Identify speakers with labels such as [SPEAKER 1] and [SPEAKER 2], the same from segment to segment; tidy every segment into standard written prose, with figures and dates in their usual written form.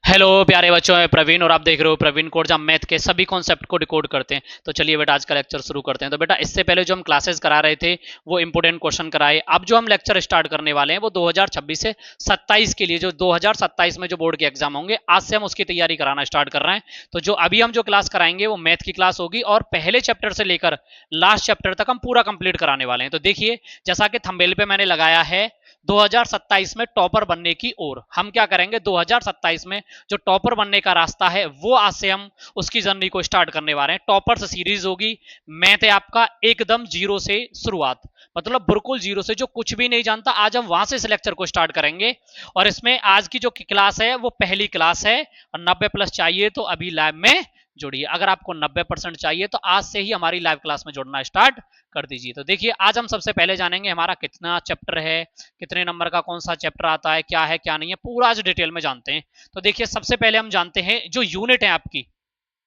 [SPEAKER 1] Hello प्यारे बच्चों, मैं प्रवीण और आप देख रहे हो प्रवीण कोड, जहाँ मैथ के सभी कॉन्सेप्ट को डिकोड करते हैं। तो चलिए बेटा आज का लेक्चर शुरू करते हैं। तो बेटा इससे पहले जो हम क्लासेस करा रहे थे वो इंपोर्टेंट क्वेश्चन कराए। अब जो हम लेक्चर स्टार्ट करने वाले हैं वो 2026 से 27 के लिए, जो 2027 में जो बोर्ड के एग्जाम होंगे, आज से हम उसकी तैयारी कराना स्टार्ट कर रहे हैं। तो जो अभी हम जो क्लास कराएंगे वो मैथ की क्लास होगी और पहले चैप्टर से लेकर लास्ट चैप्टर तक हम पूरा कंप्लीट कराने वाले हैं। तो देखिए, जैसा कि थंबनेल पे मैंने लगाया है 2027 में टॉपर बनने की ओर, हम क्या करेंगे 2027 में जो टॉपर बनने का रास्ता है वो आज से हम उसकी जर्नी को स्टार्ट करने वाले हैं। टॉपर्स सीरीज होगी। मैथ है आपका एकदम जीरो से शुरुआत, मतलब बिल्कुल जीरो से, जो कुछ भी नहीं जानता आज हम वहां से इस लेक्चर को स्टार्ट करेंगे। और इसमें आज की जो क्लास है वो पहली क्लास है और 90+ चाहिए तो अभी लाइव में जुड़िए। अगर आपको 90% चाहिए तो आज से ही हमारी लाइव क्लास में जुड़ना स्टार्ट कर दीजिए। तो देखिए, आज हम सबसे पहले जानेंगे हमारा कितना चैप्टर है, कितने नंबर का कौन सा चैप्टर आता है, क्या है क्या नहीं है, पूरा आज डिटेल में जानते हैं। तो देखिए, सबसे पहले हम जानते हैं जो यूनिट है आपकी,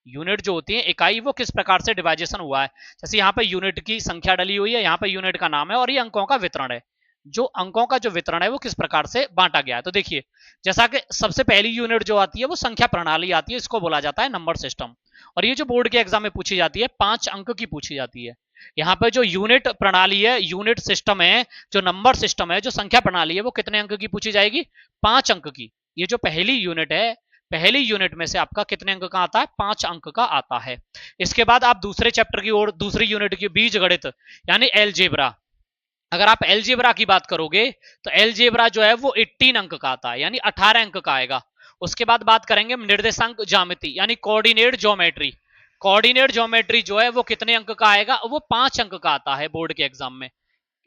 [SPEAKER 1] यूनिट जो होती है इकाई, वो किस प्रकार से डिवाइजेशन हुआ है। जैसे यहाँ पे यूनिट की संख्या डली हुई है, यहाँ पे यूनिट का नाम है और ये अंकों का वितरण है। जो अंकों का जो वितरण है वो किस प्रकार से बांटा गया है। तो देखिए, जैसा कि सबसे पहली यूनिट जो आती है वो संख्या प्रणाली आती है, इसको बोला जाता है नंबर सिस्टम। और ये जो बोर्ड के एग्जाम में पूछी जाती है 5 अंक की पूछी जाती है। यहाँ पे जो यूनिट प्रणाली है, यूनिट सिस्टम है, जो नंबर सिस्टम है, जो संख्या प्रणाली है, वो कितने अंक की पूछी जाएगी? 5 अंक की। ये जो पहली यूनिट है, पहली यूनिट में से आपका कितने अंक का आता है? 5 अंक का आता है। इसके बाद आप दूसरे चैप्टर की ओर, दूसरी यूनिट की बीज गणित यानी एलजेब्रा, अगर आप एलजेब्रा की बात करोगे तो एलजेब्रा जो है वो 18 अंक का आता है, यानी 18 अंक का आएगा। उसके बाद बात करेंगे निर्देशांक ज्यामिति यानी कोऑर्डिनेट ज्योमेट्री। कोऑर्डिनेट ज्योमेट्री जो है वो कितने अंक का आएगा? वो 5 अंक का आता है बोर्ड के एग्जाम में।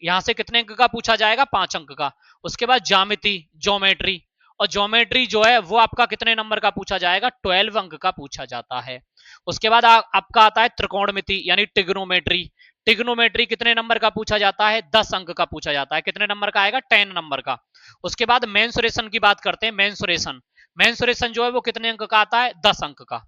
[SPEAKER 1] यहां से कितने अंक का पूछा जाएगा? 5 अंक का। उसके बाद ज्यामिति, ज्योमेट्री, और ज्योमेट्री जो है वो आपका कितने नंबर का पूछा जाएगा? 12 अंक का पूछा जाता है। उसके बाद आपका आता है त्रिकोणमिति यानी टिग्नोमेट्री। टिग्नोमेट्री कितने नंबर का पूछा जाता है? 10 अंक का पूछा जाता है। कितने नंबर का आएगा? 10 नंबर का। उसके बाद मेंसुरेशन की बात करते हैं। मेंसुरेशन, मेंसुरेशन जो है वो कितने अंक का आता है? 10 अंक का।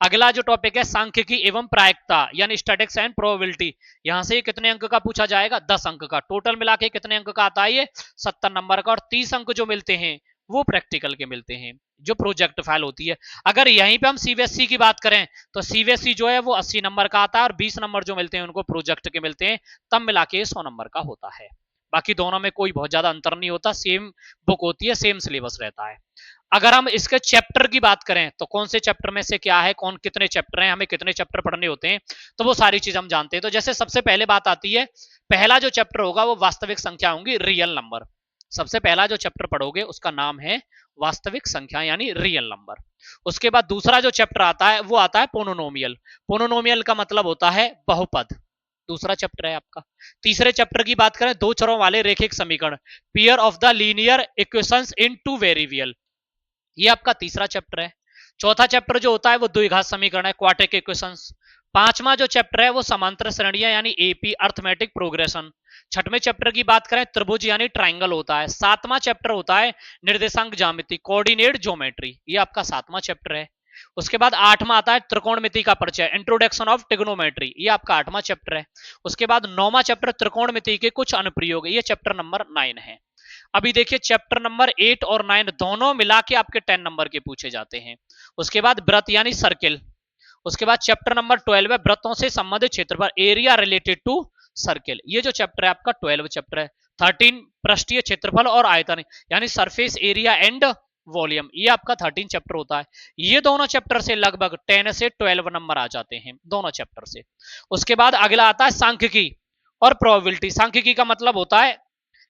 [SPEAKER 1] अगला जो टॉपिक है सांख्यिकी एवं प्रायिकता यानी स्टैटिस्टिक्स एंड प्रोबेबिलिटी, यहां से कितने अंक का पूछा जाएगा? 10 अंक का। टोटल मिला के कितने अंक का आता है? ये 70 नंबर का। और 30 अंक जो मिलते हैं वो प्रैक्टिकल के मिलते हैं, जो प्रोजेक्ट फाइल होती है। अगर यहीं पे हम सीबीएसई की बात करें तो सीबीएसई जो है वो 80 नंबर का आता है और 20 नंबर जो मिलते हैं उनको प्रोजेक्ट के मिलते हैं, तब मिला के 100 नंबर का होता है। बाकी दोनों में कोई बहुत ज्यादा अंतर नहीं होता, सेम बुक होती है, सेम सिलेबस रहता है। अगर हम इसके चैप्टर की बात करें तो कौन से चैप्टर में से क्या है, कौन कितने चैप्टर हैं, हमें कितने चैप्टर पढ़ने होते हैं, तो वो सारी चीज हम जानते हैं। तो जैसे सबसे पहले बात आती है, पहला जो चैप्टर होगा वो वास्तविक संख्या होंगी, रियल नंबर। सबसे पहला जो चैप्टर पढ़ोगे उसका नाम है वास्तविक संख्या यानी रियल नंबर। उसके बाद दूसरा जो चैप्टर आता है वो आता है पोनोनोमियल। पोनोनोमियल का मतलब होता है बहुपद, दूसरा चैप्टर है आपका। तीसरे चैप्टर की बात करें, दो चरों वाले रेखिक समीकरण, pair of the linear equations in two variable, ये आपका तीसरा चैप्टर है। चौथा चैप्टर जो होता है वो द्विघात समीकरण है, क्वाड्रेटिक इक्वेशंस। पांचवा जो चैप्टर है वो समांतर श्रेणियां यानी एपी, अर्थमेटिक प्रोग्रेशन। छठवें चैप्टर की बात करें, त्रिभुज यानी ट्राइंगल होता है। सातवां चैप्टर होता है निर्देशांक ज्यामिति, कोऑर्डिनेट ज्योमेट्री, ये आपका सातवां चैप्टर है। उसके बाद आठवां आता है त्रिकोणमिति का परिचय, इंट्रोडक्शन ऑफ ट्रिग्नोमेट्री, ये आपका आठवां चैप्टर है। उसके बाद नौवां चैप्टर त्रिकोणमिति के कुछ अनुप्रयोग, ये चैप्टर नंबर 9 है। अभी देखिए, चैप्टर नंबर 8 और 9 दोनों मिला के आपके 10 नंबर के पूछे जाते हैं। उसके बाद वृत्त यानी सर्किल। उसके बाद चैप्टर नंबर 12 है वृत्तों से संबंधित क्षेत्रफल, एरिया रिलेटेड टू सर्किल, ये जो चैप्टर है आपका 12 चैप्टर है। 13 पृष्ठीय क्षेत्रफल और आयतन यानी सरफेस एरिया एंड वॉल्यूम, ये आपका 13 चैप्टर होता है। ये दोनों चैप्टर से लगभग 10 से 12 नंबर आ जाते हैं, दोनों चैप्टर से। उसके बाद अगला आता है सांख्यिकी और प्रोबेबिलिटी। सांख्यिकी का मतलब होता है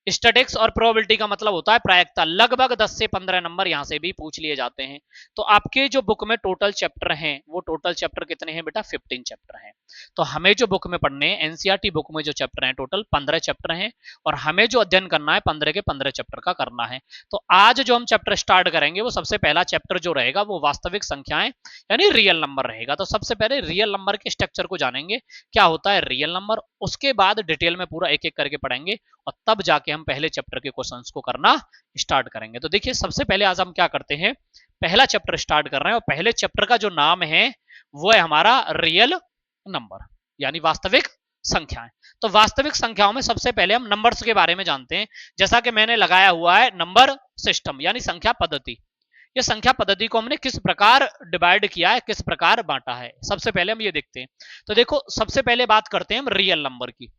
[SPEAKER 1] स्टैटिस्टिक्स और प्रोबेबिलिटी का मतलब होता है प्रायिकता। लगभग 10 से 15 नंबर यहां से भी पूछ लिए जाते हैं। तो आपके जो बुक में टोटल चैप्टर हैं वो टोटल चैप्टर कितने हैं बेटा? 15 चैप्टर हैं। तो हमें जो बुक में पढ़ने हैं, एनसीईआरटी बुक में जो चैप्टर हैं टोटल 15 चैप्टर हैं और हमें जो अध्ययन करना है 15 के 15 चैप्टर का करना है। तो आज जो हम चैप्टर स्टार्ट करेंगे वो सबसे पहला चैप्टर जो रहेगा वो वास्तविक संख्याएं यानी रियल नंबर रहेगा। तो सबसे पहले रियल नंबर के स्ट्रक्चर को जानेंगे, क्या होता है रियल नंबर। उसके बाद डिटेल में पूरा एक एक करके पढ़ेंगे और तब जाके हम पहले चैप्टर के क्वेश्चंस को करना स्टार्ट करेंगे। तो देखिए, सबसे पहले आज हम क्या करते हैं, पहला चैप्टर स्टार्ट कर रहे हैं और पहले चैप्टर का जो नाम है वो है हमारा रियल नंबर यानी वास्तविक संख्याएं। तो वास्तविक संख्याओं में सबसे पहले हम नंबर्स के बारे में जानते हैं। जैसा कि मैंने लगाया हुआ है नंबर सिस्टम यानी संख्या पद्धति। ये संख्या पद्धति को हमने किस प्रकार डिवाइड किया है, किस प्रकार बांटा है, सबसे पहले हम ये देखते हैं। तो देखो सबसे पहले बात करते हैं हम रियल नंबर की।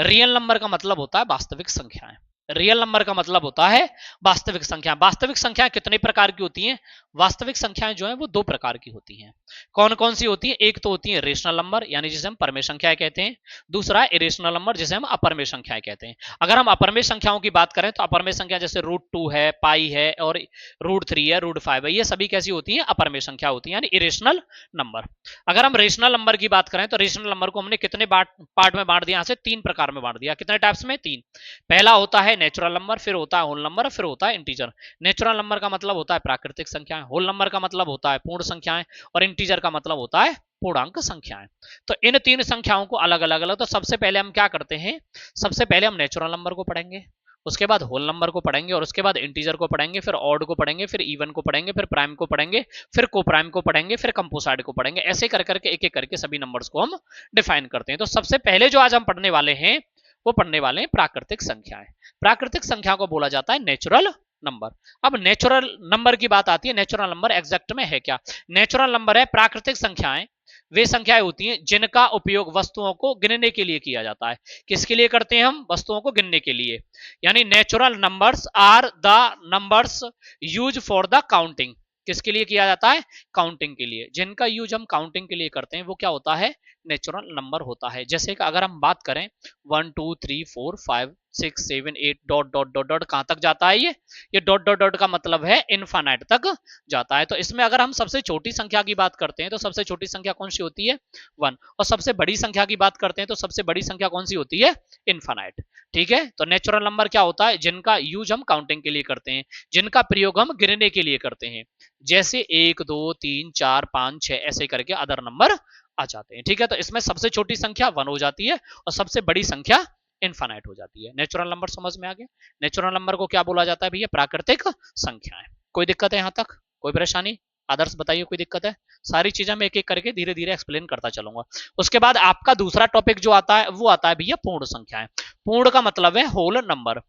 [SPEAKER 1] रियल नंबर का मतलब होता है वास्तविक संख्याएं। रियल नंबर का मतलब होता है वास्तविक संख्या। वास्तविक संख्याएं कितने प्रकार की होती हैं? वास्तविक संख्याएं जो है वो दो प्रकार की होती हैं। कौन कौन सी होती है? एक तो होती है रेशनल नंबर, यानी जिसे हम परमेय संख्याएं कहते हैं। दूसरा इरेशनल नंबर, जिसे हम अपरमेय संख्याएं कहते हैं। अगर हम अपरमेय संख्याओं की बात करें तो अपरमेय संख्या जैसे √2 है, पाई है और √3 है, √5 है, ये सभी कैसी होती है? अपरमेय संख्या होती है, यानी इरेशनल नंबर। अगर हम रेशनल नंबर की बात करें तो रेशनल नंबर को हमने कितने पार्ट में बांट दिया? यहाँ से 3 प्रकार में बांट दिया। कितने टाइप्स में? 3। पहला होता है नेचुरल नंबर, फिर होता है होल नंबर, फिर होता है इंटीजर। नेचुरल नंबर का मतलब होता है प्राकृतिक संख्याएं, होल नंबर का मतलब होता है पूर्ण संख्याएं और इंटीजर का मतलब होता है पूर्णांक संख्याएं। तो इन 3 संख्याओं को अलग अलग तो सबसे पहले हम क्या करते हैं? सबसे पहले हम नेचुरल नंबर को पढ़ेंगे, उसके बाद होल नंबर को पढ़ेंगे और उसके बाद इंटीजर को पढ़ेंगे, फिर ऑड को पढ़ेंगे, फिर इवन को पढ़ेंगे, फिर प्राइम को पढ़ेंगे, फिर कोप्राइम को पढ़ेंगे, फिर कंपोसाइड को पढ़ेंगे। ऐसे कर करके एक एक करके सभी नंबर्स को हम डिफाइन करते हैं। तो सबसे पहले जो आज हम पढ़ने वाले हैं वो पढ़ने वाले हैं प्राकृतिक संख्याएं। प्राकृतिक संख्या को बोला जाता है नेचुरल नंबर। अब नेचुरल नंबर की बात आती है। नेचुरल नंबर एग्जैक्ट में है क्या? नेचुरल नंबर है प्राकृतिक संख्याएं, वे संख्याएं होती हैं जिनका उपयोग वस्तुओं को गिनने के लिए किया जाता है। किसके लिए करते हैं हम? वस्तुओं को गिनने के लिए। यानी natural numbers are the numbers use for the counting. किसके लिए किया जाता है? काउंटिंग के लिए। जिनका यूज हम काउंटिंग के लिए करते हैं वो क्या होता है? नेचुरल नंबर होता है। जैसे कि अगर हम बात करें 1 2 3 4 5 6 7 8 डॉट डॉट डॉट डॉट, कहां तक जाता है ये डॉट डॉट डॉट का मतलब है इनफाइनाइट तक जाता है। तो इसमें अगर हम सबसे छोटी संख्या की बात करते हैं तो सबसे छोटी संख्या कौन सी होती है? 1। और सबसे बड़ी संख्या की बात करते हैं तो सबसे बड़ी संख्या कौन सी होती है? इनफाइनाइट। ठीक है, तो नेचुरल नंबर क्या होता है? जिनका यूज हम काउंटिंग के लिए करते हैं, जिनका प्रयोग हम गिनने के लिए करते हैं। जैसे 1 2 3 4 5 6 ऐसे करके अदर नंबर आ जाते हैं। ठीक है, तो इसमें सबसे छोटी संख्या 1 हो जाती है और सबसे बड़ी संख्या इनफाइनाइट हो जाती है। नेचुरल नंबर समझ में आ गया? नेचुरल नंबर को क्या बोला जाता है भैया? प्राकृतिक संख्याएं। कोई दिक्कत है यहां तक? कोई परेशानी? आदर्श बताइए, कोई दिक्कत है? सारी चीजें मैं एक एक करके धीरे धीरे एक्सप्लेन करता चलूंगा। उसके बाद आपका दूसरा टॉपिक जो आता है वो आता है भैया पूर्ण संख्याएं। पूर्ण का मतलब है होल नंबर।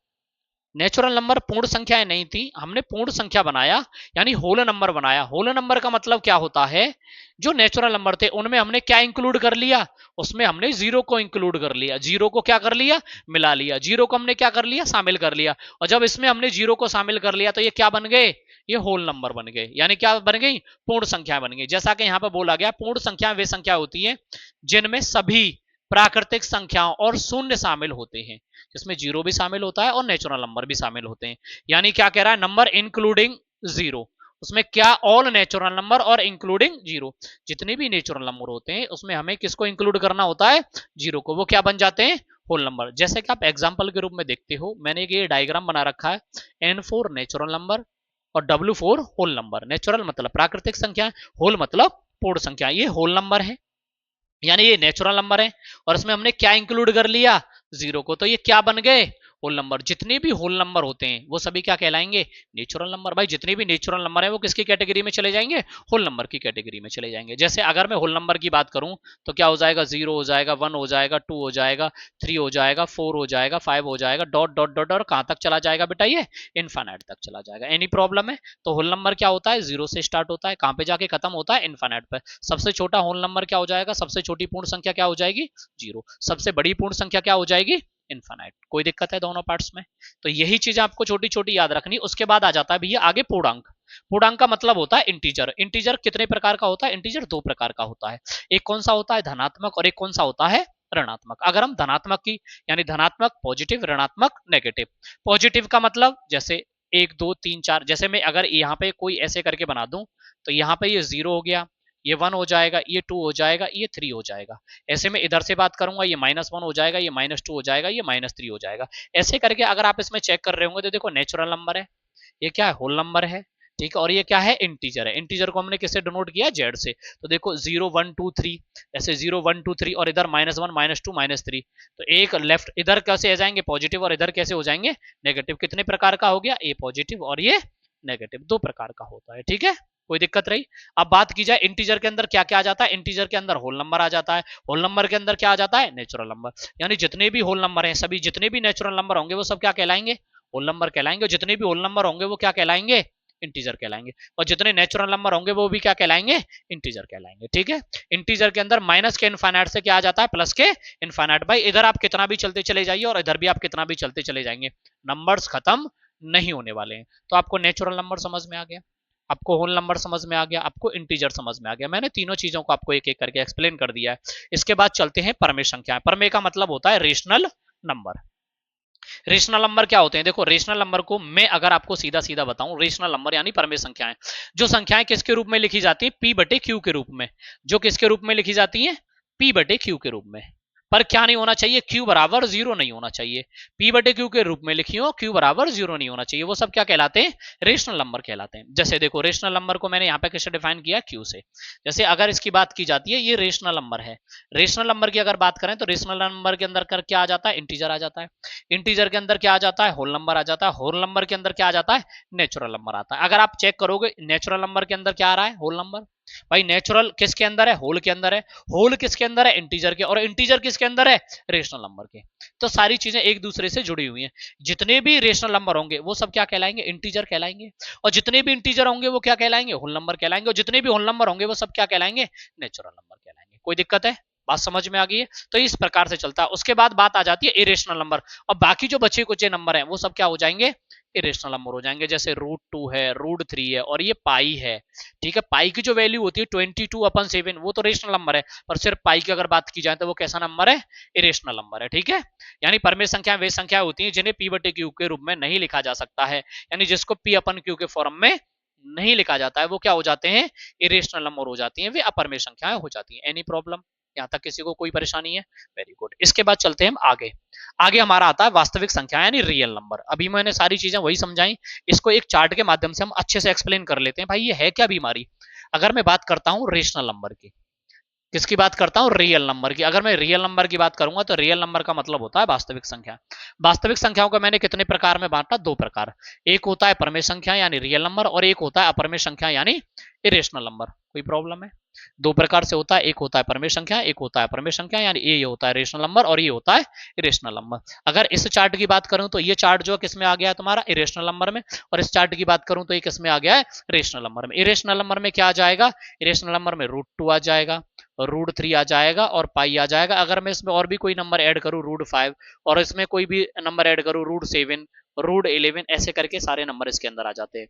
[SPEAKER 1] नेचुरल नंबर पूर्ण संख्याएं नहीं थी, हमने पूर्ण संख्या बनाया यानी होल नंबर बनाया। होल नंबर का मतलब क्या होता है? जो नेचुरल नंबर थे उनमें हमने क्या इंक्लूड कर लिया? उसमें हमने जीरो को इंक्लूड कर लिया। जीरो को क्या कर लिया? मिला लिया। जीरो को हमने क्या कर लिया? शामिल कर लिया। और जब इसमें हमने जीरो को शामिल कर लिया तो ये क्या बन गए? ये होल नंबर बन गए। यानी क्या बन गई? पूर्ण संख्या बन गई। जैसा कि यहाँ पर बोला गया, पूर्ण संख्या वे संख्या होती है जिनमें सभी प्राकृतिक संख्याओं और शून्य शामिल होते हैं, जिसमें जीरो भी शामिल होता है और नेचुरल नंबर भी शामिल होते हैं। यानी क्या कह रहा है? Number including zero. उसमें क्या? ऑल नेचुरल नंबर और इंक्लूडिंग जीरो। जितने भी नेचुरल नंबर होते हैं उसमें हमें किसको इंक्लूड करना होता है? जीरो को। वो क्या बन जाते हैं? Whole number. जैसे कि आप एग्जाम्पल के रूप में देखते हो, मैंने ये डायग्राम बना रखा है। N4 नेचुरल नंबर और W4 होल नंबर। नेचुरल मतलब प्राकृतिक संख्या, होल मतलब पूर्ण संख्या। ये होल नंबर है यानी ये नेचुरल नंबर है और इसमें हमने क्या इंक्लूड कर लिया? जीरो को। तो ये क्या बन गए? Whole number. जितने भी होल नंबर होते हैं वो सभी क्या कहलाएंगे? Natural number. भाई जितने भी नेचुरल नंबर है वो किसकी कैटेगरी में चले जाएंगे? होल नंबर की कैटेगरी में चले जाएंगे। जैसे अगर मैं होल नंबर की बात करूं तो क्या हो जाएगा? 0 हो जाएगा, 1 हो जाएगा, 2 हो जाएगा, 3 हो जाएगा, 4 हो जाएगा, 5 हो जाएगा, डॉट डॉट डॉट। और कहां तक चला जाएगा बेटा? ये इनफाइनाइट तक चला जाएगा। एनी प्रॉब्लम है? तो होल नंबर क्या होता है? 0 से स्टार्ट होता है, कहां पे जाके खत्म होता है? इनफाइनाइट पर। सबसे छोटा होल नंबर क्या हो जाएगा? सबसे छोटी पूर्ण संख्या क्या हो जाएगी? 0। सबसे बड़ी पूर्ण संख्या क्या हो जाएगी? इनफाइनाइट। कोई दिक्कत है दोनों पार्ट्स में? तो यही चीज आपको छोटी छोटी याद रखनी। उसके बाद आ जाता है भैया आगे पूर्णांक। पूर्णांक का मतलब होता है इंटीजर। इंटीजर कितने प्रकार का होता है? इंटीजर 2 प्रकार का होता है। एक कौन सा होता है? धनात्मक, और एक कौन सा होता है? ऋणात्मक। अगर हम धनात्मक की यानी धनात्मक, पॉजिटिव, ऋणात्मक, नेगेटिव। पॉजिटिव का मतलब जैसे 1 2 3 4, जैसे मैं अगर यहाँ पे कोई ऐसे करके बना दूं तो यहाँ पे ये 0 हो गया, ये 1 हो जाएगा, ये 2 हो जाएगा, ये 3 हो जाएगा। ऐसे में इधर से बात करूंगा, ये -1 हो जाएगा, ये -2 हो जाएगा, ये -3 हो जाएगा। ऐसे करके अगर आप इसमें चेक कर रहे होंगे तो देखो नेचुरल नंबर है, ये क्या है? होल नंबर है। ठीक है, और ये क्या है? इंटीजर है। इंटीजर को हमने किससे डिनोट किया? जेड से। तो देखो 0 1 2 3, ऐसे 0 1 2 3 और इधर -1 -2 -3। तो एक लेफ्ट इधर कैसे आ जाएंगे? पॉजिटिव, और इधर कैसे हो जाएंगे? नेगेटिव। कितने प्रकार का हो गया? ए पॉजिटिव और ये नेगेटिव, 2 प्रकार का होता है। ठीक है, कोई दिक्कत रही? अब बात की जाए इंटीजर के अंदर क्या क्या आ जाता है? इंटीजर के अंदर होल नंबर आ जाता है। होल नंबर के अंदर क्या आ जाता है? Natural number. यानी जितने भी होल नंबर हैं, सभी जितने भी नेचुरल नंबर होंगे वो सब क्या कहलाएंगे? होल नंबर कहलाएंगे। और जितने भी होल नंबर होंगे वो क्या कहलाएंगे? इंटीजर कहलाएंगे, और जितने नेचुरल नंबर होंगे वो भी क्या कहलाएंगे, इंटीजर कहलाएंगे। ठीक है, इंटीजर के अंदर माइनस के इनफाइनाइट से क्या आ जाता है, प्लस के इनफाइनाइट। भाई इधर आप कितना भी चलते चले जाइए और इधर भी आप कितना भी चलते चले जाएंगे, नंबर्स खत्म नहीं होने वाले हैं। तो आपको नेचुरल नंबर समझ में आ गया, आपको होल नंबर समझ में आ गया, आपको इंटीजर समझ में आ गया। मैंने तीनों चीजों को आपको एक एक करके एक्सप्लेन कर दिया है। इसके बाद चलते हैं परमेय संख्याएं। परमेय का मतलब होता है रेशनल नंबर। रेशनल नंबर क्या होते हैं, देखो रेशनल नंबर को मैं अगर आपको सीधा सीधा बताऊं, रेशनल नंबर यानी परमेय संख्याएं, जो संख्याएं किसके रूप में लिखी जाती है, पी बटे क्यू के रूप में, जो किसके रूप में लिखी जाती है, पी बटे क्यू के रूप में। पर क्या नहीं होना चाहिए, क्यू बराबर जीरो नहीं होना चाहिए। पी बटे क्यू के रूप में लिखी हो, क्यू बराबर जीरो नहीं होना चाहिए, वो सब क्या कहलाते हैं, रेशनल नंबर कहलाते हैं। जैसे देखो रेशनल नंबर को मैंने यहाँ पे कैसे डिफाइन किया, क्यू से। जैसे अगर इसकी बात की जाती है, ये रेशनल नंबर है, रेशनल नंबर की अगर बात करें तो रेशनल नंबर के अंदर क्या आ जाता है, इंटीजर आ जाता है, इंटीजर के अंदर क्या आ जाता है, होल नंबर आ जाता है, होल नंबर के अंदर क्या आ जाता है, नेचुरल नंबर आता है। अगर आप चेक करोगे नेचुरल नंबर के अंदर क्या आ रहा है, होल नंबर। भाई नेचुरल किसके अंदर है, होल के अंदर है, होल किसके अंदर है, इंटीजर के, और इंटीजर किसके अंदर है, रेशनल नंबर के। तो सारी चीजें एक दूसरे से जुड़ी हुई हैं। जितने भी रेशनल नंबर होंगे वो सब क्या कहलाएंगे, इंटीजर कहलाएंगे, और जितने भी इंटीजर होंगे वो क्या कहलाएंगे, होल नंबर कहलाएंगे, और जितने भी होल नंबर होंगे वो सब क्या कहलाएंगे, नेचुरल नंबर कहलाएंगे। कोई दिक्कत है, बात समझ में आ गई है। तो इस प्रकार से चलता है। उसके बाद बात आ जाती है इरेशनल नंबर, और बाकी जो बचे कुछ नंबर हैं वो सब क्या हो जाएंगे, इरेशनल नंबर हो जाएंगे। जैसे √2 है, √3 है, और ये पाई है। ठीक है, पाई की जो वैल्यू होती है 22/7, वो तो रेशनल नंबर है, पर सिर्फ पाई की अगर बात की जाए तो वो कैसा नंबर है, इरेशनल नंबर है। ठीक है, यानी परमेय संख्या वे संख्या होती है जिन्हें पी बटे क्यू के रूप में नहीं लिखा जा सकता है, यानी जिसको पी अपन क्यू के फॉर्म में नहीं लिखा जाता है, वो क्या हो जाते हैं, इरेशनल नंबर हो जाती हैं, वे अपरमेय संख्याएं हो जाती हैं। एनी प्रॉब्लम, यहाँ तक किसी को कोई परेशानी है, वेरी गुड। इसके बाद चलते हैं हम आगे। आगे हमारा आता है वास्तविक संख्या यानी रियल नंबर। अभी मैंने सारी चीजें वही समझाई, इसको एक चार्ट के माध्यम से हम अच्छे से एक्सप्लेन कर लेते हैं। भाई ये है क्या बीमारी। अगर मैं बात करता हूं रेशनल नंबर की, किसकी बात करता हूं, रियल नंबर की। अगर मैं रियल नंबर की बात करूंगा तो रियल नंबर का मतलब होता है वास्तविक संख्या। वास्तविक संख्याओं को मैंने कितने प्रकार में बांटा, दो प्रकार। एक होता है परमेय संख्या यानी रियल नंबर, और एक होता है अपरमेय संख्या यानी इरेशनल नंबर। कोई प्रॉब्लम है, दो प्रकार से होता है, एक होता है परमेय संख्या, एक होता है अपरमेय संख्या, यानी ये होता है रेशनल नंबर और ये होता है इरेशनल नंबर। अगर इस चार्ट की बात करूं तो ये चार्ट जो किसमें आ गया है तुम्हारा, इरेशनल नंबर में, और इस चार्ट की बात करूं तो ये किसमें आ गया है, रेशनल नंबर में। इरेशनल नंबर में क्या आ जाएगा, इरेशनल नंबर में √2 आ जाएगा, √3 आ जाएगा, और पाई आ जाएगा। अगर मैं इसमें और भी कोई नंबर ऐड करूं √5, और इसमें कोई भी नंबर ऐड करूं √7, √11, ऐसे करके सारे नंबर इसके अंदर आ जाते हैं।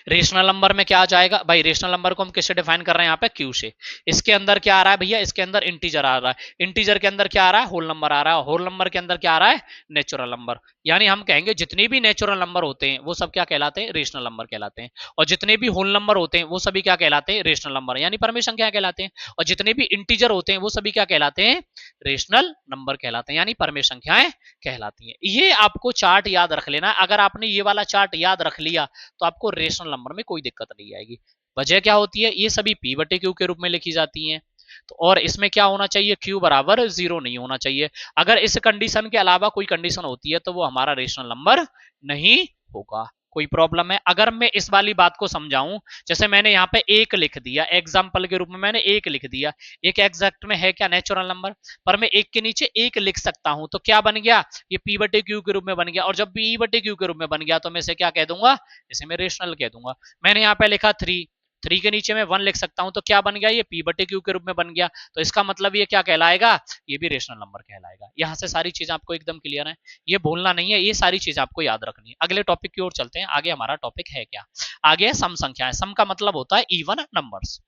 [SPEAKER 1] रेशनल नंबर में क्या आ जाएगा, भाई रेशनल नंबर को हम किससे डिफाइन कर रहे हैं, यहाँ पे क्यू से। इसके अंदर क्या आ रहा है भैया, इसके अंदर इंटीजर आ रहा है, इंटीजर के अंदर क्या आ रहा है, होल नंबर आ रहा है, होल नंबर के अंदर क्या आ रहा है, नेचुरल नंबर। यानी हम कहेंगे जितने भी नेचुरल नंबर होते हैं वो सब क्या कहलाते हैं, रेशनल नंबर कहलाते हैं, और जितने भी होल नंबर होते हैं वो सभी क्या कहलाते हैं, रेशनल नंबर यानी परमेय संख्या कहलाते हैं, और जितने भी इंटीजर होते हैं वो सभी क्या कहलाते हैं, रेशनल नंबर कहलाते हैं, यानी परमेय संख्याएं कहलाती हैं। ये आपको चार्ट याद रख लेना। अगर आपने ये वाला चार्ट याद रख लिया तो आपको रेशनल नंबर में कोई दिक्कत नहीं आएगी। वजह क्या होती है, ये सभी पी बटे क्यू के रूप में लिखी जाती हैं, तो और इसमें क्या होना चाहिए, क्यू बराबर जीरो नहीं होना चाहिए। अगर इस कंडीशन के अलावा कोई कंडीशन होती है तो वो हमारा रेशनल नंबर नहीं होगा। कोई प्रॉब्लम है। अगर मैं इस वाली बात को समझाऊं, जैसे मैंने यहाँ पे एक लिख दिया, एग्जाम्पल के रूप में मैंने एक लिख दिया, एक एग्जैक्ट में है क्या, नेचुरल नंबर, पर मैं एक के नीचे एक लिख सकता हूं, तो क्या बन गया, ये पी बटे क्यू के रूप में बन गया, और जब पी बटे क्यू के रूप में बन गया तो मैं इसे क्या कह दूंगा, इसे मैं रेशनल कह दूंगा। मैंने यहाँ पे लिखा 3, 3 के नीचे मैं 1 लिख सकता हूं, तो क्या बन गया, ये पी बटे क्यू के रूप में बन गया, तो इसका मतलब ये क्या कहलाएगा, ये भी रेशनल नंबर कहलाएगा। यहां से सारी चीजें आपको एकदम क्लियर है, ये भूलना नहीं है, ये सारी चीजें आपको याद रखनी है। अगले टॉपिक की ओर चलते हैं। आगे हमारा टॉपिक है क्या, आगे है सम संख्याएं। सम का मतलब होता है इवन नंबर्स।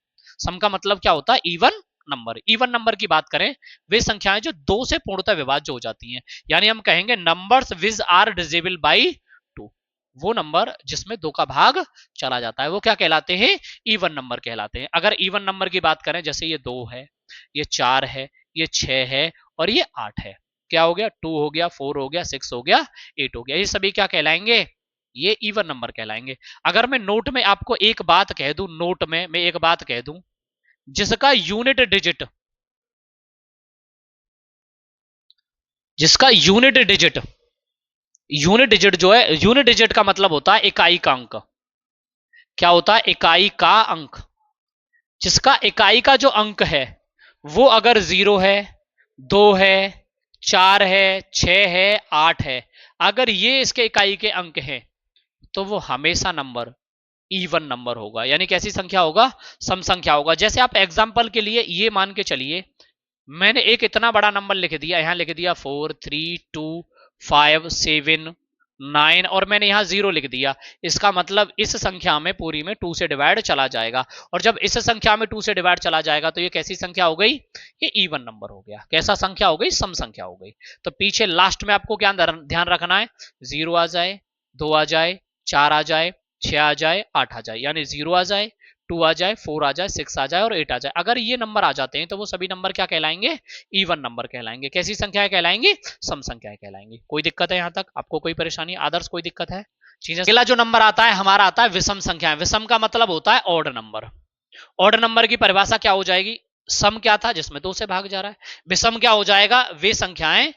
[SPEAKER 1] सम का मतलब क्या होता है, इवन नंबर। इवन नंबर की बात करें, वे संख्याएं जो दो से पूर्णतः विभाज्य हो जाती हैं, यानी हम कहेंगे numbers which are divisible by 2। वो नंबर जिसमें 2 का भाग चला जाता है वो क्या कहलाते हैं, इवन नंबर कहलाते हैं। अगर इवन नंबर की बात करें, जैसे ये 2 है, ये 4 है, ये 6 है, और ये 8 है, क्या हो गया, 2 हो गया, 4 हो गया, 6 हो गया, 8 हो गया, ये सभी क्या कहलाएंगे, ये इवन नंबर कहलाएंगे। अगर मैं नोट में आपको एक बात कह दूं, नोट में मैं एक बात कह दूं, जिसका यूनिट डिजिट, जिसका यूनिट डिजिट, यूनिट डिजिट जो है, यूनिट डिजिट का मतलब होता है इकाई का अंक। क्या होता है, इकाई का अंक। जिसका इकाई का जो अंक है वो अगर 0 है, 2 है, 4 है, 6 है, 8 है, अगर ये इसके इकाई के अंक हैं तो वो हमेशा नंबर इवन नंबर होगा, यानी कैसी संख्या होगा, सम संख्या होगा। जैसे आप एग्जांपल के लिए ये मान के चलिए, मैंने एक इतना बड़ा नंबर लिख दिया, यहां लिख दिया 4 3 2 5 7 9 और मैंने यहां 0 लिख दिया। इसका मतलब इस संख्या में पूरी में 2 से डिवाइड चला जाएगा, और जब इस संख्या में 2 से डिवाइड चला जाएगा तो ये कैसी संख्या हो गई, ये इवन नंबर हो गया। कैसा संख्या हो गई, सम संख्या हो गई। तो पीछे लास्ट में आपको क्या ध्यान रखना है, 0 आ जाए, 2 आ जाए, 4 आ जाए, 6 आ जाए, 8 आ जाए, यानी 0 आ जाए, 2 आ जाए, 4 आ जाए, 6 आ जाए और 8 आ जाए। अगर ये नंबर आ जाते हैं तो वो सभी नंबर क्या कहलाएंगे, इवन नंबर कहलाएंगे। कैसी संख्याएं कहलाएंगी, सम संख्याएं कहलाएंगी। कोई दिक्कत है यहां तक, आपको कोई परेशानी, आदर्श कोई दिक्कत है चीजें। अगला जो नंबर आता है हमारा आता है विषम संख्याएं। विषम का मतलब होता है ऑड नंबर। ऑड नंबर की परिभाषा क्या हो जाएगी, सम क्या था जिसमें 2 से भाग जा रहा है, विषम क्या हो जाएगा, वे संख्याएं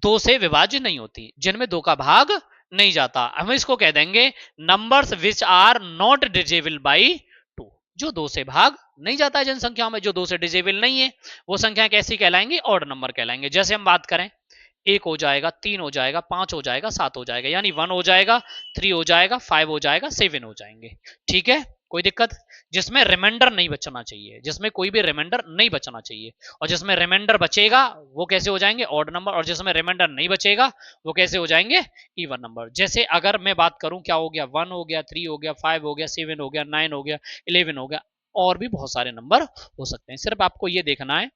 [SPEAKER 1] 2 से विभाज्य नहीं होती, जिनमें 2 का भाग नहीं जाता। हम इसको कह देंगे numbers which are not divisible by 2। जो 2 से भाग नहीं जाता है, जिन संख्याओं में जो 2 से डिविजिबल नहीं है, वो संख्या कैसी कहलाएंगी, ऑड नंबर कहलाएंगे। जैसे हम बात करें, 1 हो जाएगा, 3 हो जाएगा, 5 हो जाएगा, 7 हो जाएगा, यानी 1 हो जाएगा, 3 हो जाएगा, 5 हो जाएगा, 7 हो जाएंगे। ठीक है, कोई दिक्कत, जिसमें रिमाइंडर नहीं बचना चाहिए, जिसमें कोई भी रिमाइंडर नहीं बचना चाहिए। और जिसमें रिमाइंडर बचेगा वो कैसे हो जाएंगे, ऑड नंबर, और जिसमें रिमाइंडर नहीं बचेगा वो कैसे हो जाएंगे, इवन नंबर। जैसे अगर मैं बात करूं, क्या हो गया, 1 हो गया, 3 हो गया, 5 हो गया, 7 हो गया, 9 हो गया, 11 हो गया, और भी बहुत सारे नंबर हो सकते हैं। सिर्फ आपको ये देखना है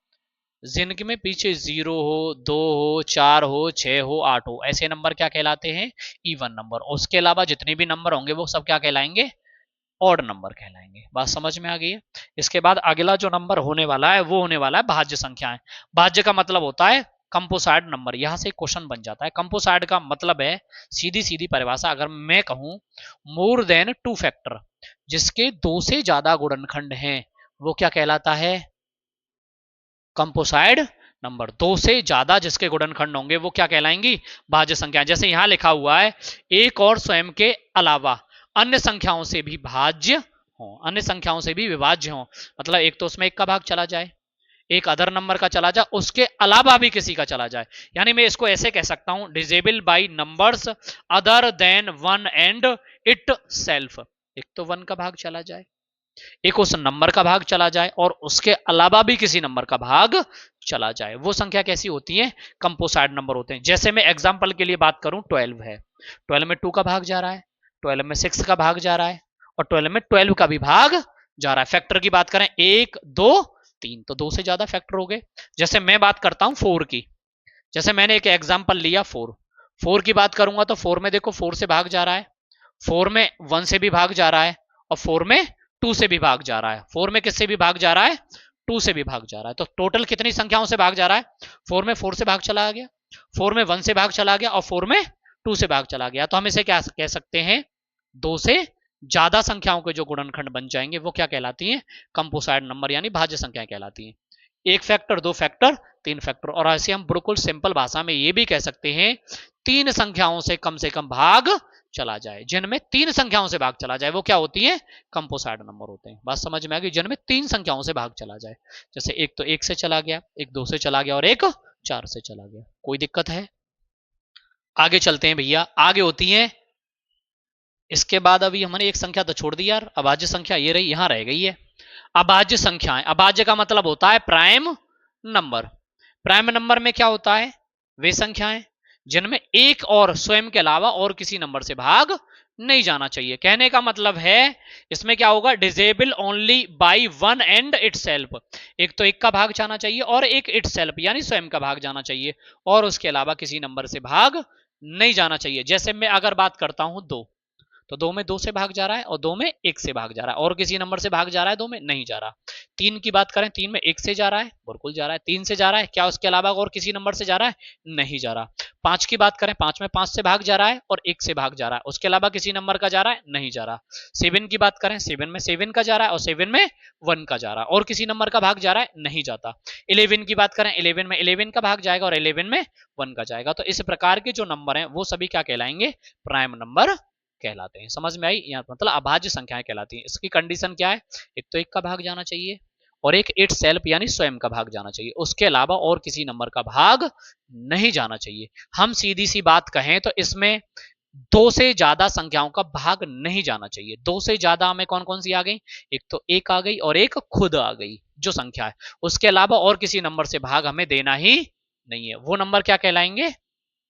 [SPEAKER 1] जिनके पीछे 0 हो, 2 हो, 4 हो, 6 हो, 8 हो, ऐसे नंबर क्या कहलाते हैं, इवन नंबर। उसके अलावा जितने भी नंबर होंगे वो सब क्या कहलाएंगे, ऑड नंबर कहलाएंगे। बात समझ में आ गई है। इसके बाद अगला जो नंबर होने वाला है वो होने वाला है भाज्य संख्याएं। भाज्य का मतलब होता है कंपोसाइड नंबर। यहां से क्वेश्चन बन जाता है। कंपोसाइड का मतलब है, सीधी सीधी परिभाषा अगर मैं कहूं, मोर देन 2 फैक्टर, जिसके 2 से ज्यादा गुणनखंड हैं, वो क्या कहलाता है, कंपोसाइड नंबर। 2 से ज्यादा जिसके गुणनखंड होंगे वो क्या कहलाएंगी, भाज्य संख्या। जैसे यहां लिखा हुआ है, एक और स्वयं के अलावा अन्य संख्याओं से भी भाज्य हो, अन्य संख्याओं से भी विभाज्य हो। मतलब एक तो उसमें 1 का भाग चला जाए, एक अदर नंबर का चला जाए, उसके अलावा भी किसी का चला जाए। यानी मैं इसको ऐसे कह सकता हूं, disable by numbers other than 1 and it self. एक तो 1 का भाग चला जाए, एक उस नंबर का भाग चला जाए, और उसके अलावा भी किसी नंबर का भाग चला जाए, वो संख्या कैसी होती है, कंपोसाइड नंबर होते हैं। जैसे मैं एग्जांपल के लिए बात करूं, 12 है, 12 में 2 का भाग जा रहा है, 12 में 6 का भाग जा रहा है, और 12 में 12 का भी भाग जा रहा है। फैक्टर की बात करें, 1 2 3, तो 2 से ज्यादा फैक्टर हो गए। जैसे मैं बात करता हूं 4 की, जैसे मैंने एक एग्जाम्पल लिया 4 की बात करूंगा तो 4 में देखो 4 से भाग जा रहा है, 4 में 1 से भी भाग जा रहा है, और 4 में 2 से भी भाग जा रहा है। 4 में किससे भी भाग जा रहा है, 2 से भी भाग जा रहा है। तो टोटल कितनी संख्याओं से भाग जा रहा है, 4 में 4 से भाग चला गया, 4 में 1 से भाग चला गया, और 4 में 2 से भाग चला गया। तो हम इसे क्या कह सकते हैं, 2 से ज्यादा संख्याओं के जो गुणनखंड बन जाएंगे वो क्या कहलाती हैं, कंपोसाइड नंबर, यानी भाज्य संख्याएं कहलाती हैं। 1 फैक्टर, 2 फैक्टर, 3 फैक्टर। और ऐसे हम बिल्कुल सिंपल भाषा में ये भी कह सकते हैं, 3 संख्याओं से कम भाग चला जाए, जिनमें 3 संख्याओं से भाग चला जाए, वो क्या होती है, कंपोसाइड नंबर होते हैं। बात समझ में आ गई, जिनमें 3 संख्याओं से भाग चला जाए। जैसे एक तो 1 से चला गया, एक 2 से चला गया, और एक 4 से चला गया। कोई दिक्कत है, आगे चलते हैं भैया। आगे होती है, इसके बाद अभी हमने एक संख्या तो छोड़ दी यार, अभाज्य संख्या ये रही, यहां रह गई है अभाज्य संख्याएं। अभाज्य का मतलब होता है प्राइम नंबर। प्राइम नंबर में क्या होता है, वे संख्याएं जिनमें एक और स्वयं के अलावा और किसी नंबर से भाग नहीं जाना चाहिए। कहने का मतलब है, इसमें क्या होगा, disable only by 1 and it self. एक तो 1 का भाग जाना चाहिए, और एक इट सेल्फ यानी स्वयं का भाग जाना चाहिए, और उसके अलावा किसी नंबर से भाग नहीं जाना चाहिए। जैसे मैं अगर बात करता हूं 2, तो 2 में 2 से भाग जा रहा है, और 2 में 1 से भाग जा रहा है, और किसी नंबर से भाग जा रहा है 2 में नहीं जा रहा। 3 की बात करें, 3 में 1 से जा रहा है, बिल्कुल जा रहा है। 3 से जा रहा है, क्या उसके अलावा और किसी नंबर से जा रहा है, नहीं जा रहा। 5 की बात करें, 5 में 5 से भाग जा रहा है, और 1 से भाग जा रहा है, उसके अलावा किसी नंबर का जा रहा है, नहीं जा रहा। 7 की बात करें, 7 में 7 का जा रहा है, और 7 में 1 का जा रहा है, और किसी नंबर का भाग जा रहा है, नहीं जाता। 11 की बात करें, 11 में 11 का भाग जाएगा, और 11 में 1 का जाएगा। तो इस प्रकार के जो नंबर हैं वो सभी क्या कहलाएंगे, प्राइम नंबर कहलाते हैं। समझ में आई, यहाँ मतलब अभाज्य संख्याएं कहलाती हैं। इसकी कंडीशन क्या है, एक तो 1 का भाग जाना चाहिए, और एक इट सेल्फ यानी स्वयं का भाग जाना चाहिए, उसके अलावा और किसी नंबर का भाग नहीं जाना चाहिए। हम सीधी सी बात कहें तो इसमें दो से ज्यादा संख्याओं का भाग नहीं जाना चाहिए। दो से ज्यादा हमें कौन कौन सी आ गई, एक तो एक आ गई और एक खुद आ गई जो संख्या है, उसके अलावा और किसी नंबर से भाग हमें देना ही नहीं है। वो नंबर क्या कहलाएंगे,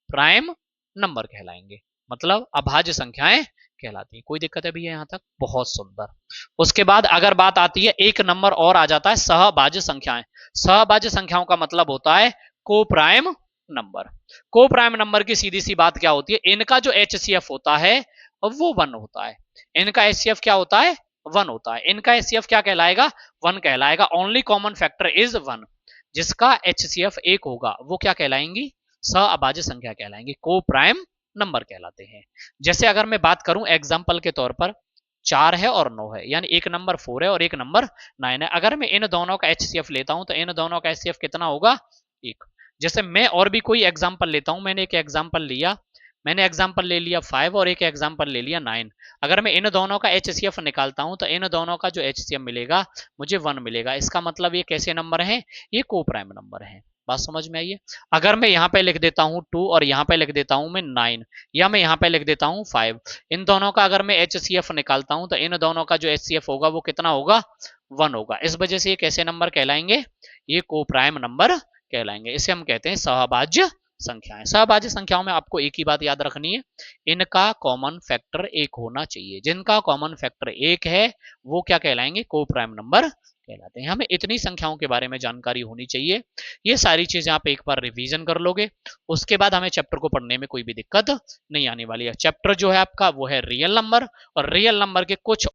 [SPEAKER 1] प्राइम नंबर कहलाएंगे, मतलब अभाज्य संख्याएं कहलाती है। कोई दिक्कत है भैया यहां तक, बहुत सुंदर। उसके बाद अगर बात आती है, एक नंबर और आ जाता है सहभाज्य संख्याएं। सहभाज्य संख्याओं का मतलब होता है को प्राइम नंबर। को प्राइम नंबर की सीधी सी बात क्या होती है, इनका जो एचसीएफ होता है वो 1 होता है। इनका एचसीएफ क्या होता है, 1 होता है। इनका एचसीएफ क्या कहलाएगा, 1 कहलाएगा। Only common factor is 1। जिसका एचसीएफ 1 होगा वो क्या कहलाएंगी, सहअभाज्य संख्या कहलाएंगी, को प्राइम नंबर कहलाते हैं। जैसे अगर मैं बात करूं एग्जांपल के तौर पर, 4 है और 9 है, यानी एक नंबर 4 है और एक नंबर 9 है। अगर मैं इन दोनों का एचसीएफ लेता हूं तो इन दोनों का एचसीएफ कितना होगा, 1। जैसे मैं और भी कोई एग्जांपल लेता हूं, मैंने एक एग्जांपल लिया, मैंने एग्जांपल ले लिया 5 और एक एग्जांपल ले लिया 9। अगर मैं इन दोनों का एचसीएफ निकालता हूं तो इन दोनों का जो एचसीएफ मिलेगा मुझे 1 मिलेगा। इसका मतलब ये कैसे नंबर है, ये को प्राइम नंबर है। बात समझ में आई है। अगर मैं यहाँ पे लिख देता हूँ 2 और यहाँ पे लिख देता हूँ मैं 9, या मैं यहाँ पे लिख देता हूँ 5, इन दोनों का अगर मैं एचसीएफ निकालता हूँ तो इन दोनों का जो एचसीएफ होगा वो कितना होगा, 1 होगा। इस वजह से ये कैसे नंबर कहलाएंगे, ये को प्राइम नंबर कहलाएंगे। इसे हम कहते हैं सहभाज्य संख्याएं। सहभाज्य संख्याओं में आपको एक ही बात याद रखनी है, इनका कॉमन फैक्टर 1 होना चाहिए। जिनका कॉमन फैक्टर 1 है वो क्या कहलाएंगे, को प्राइम नंबर कहलाते हैं। हमें इतनी संख्याओं के बारे में जानकारी होनी चाहिए। ये सारी चीजें आप एक बार रिवीजन कर लोगे, उसके बाद हमें चैप्टर को पढ़ने में कोई भी दिक्कत नहीं आने वाली है। चैप्टर जो है आपका वो है रियल नंबर, और रियल नंबर के कुछ